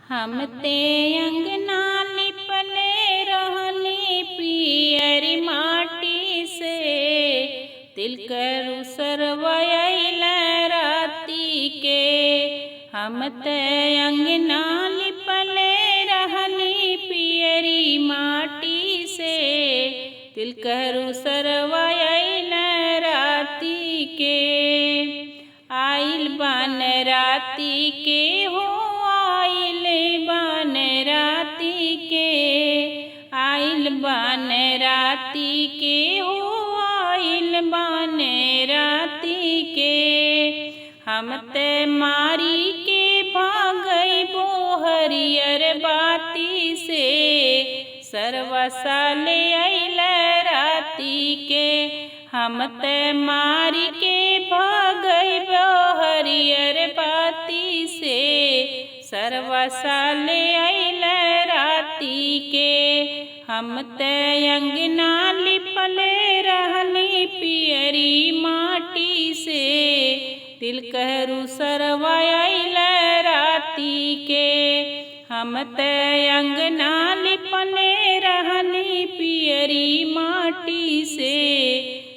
हम ते अंगना लिपले रहनी पियरी माटी से, तिलकरु सरवयल राती के। हम ते अंगना लिपले रहनी पियरी माटी से, तिलकरु सरवयल राती के। आइल बन राती के हो राती के, आइल बन राती के हो आइल बन राती के। हम ते मारी के भागइबो हरियर बाती से, सरवा साले अइल राती के। हम ते मारी के भागइबो हरियर बाती से, सरवा साले अइल राती के। हम ते अंगना लिपले रहनी पियरी माटी से, तिलकरु सरवा अइल राती के। हम ते अंगना लिपले रहनी पियरी माटी से,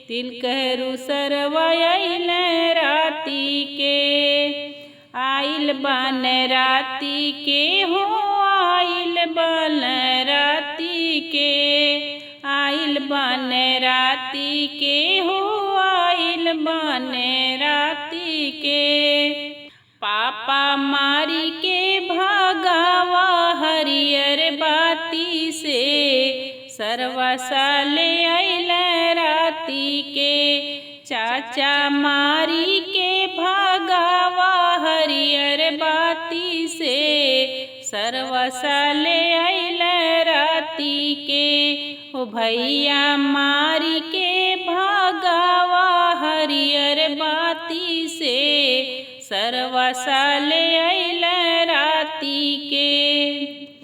तिलकरु सरवा अइल राती के। आइल बन राती के हो आइल बन राती के, आइल बन राती के हो आइल बन राती के। पापा मारी के भागावा हरियर बाती से, सरवा साले अइल राती के। चाचा मारी के भागावा हरियर बाती से, सरवा साले अइल राती के। ओ भैया मारी के भागावा हरियर बाती से, सरवा साले अइल राती के।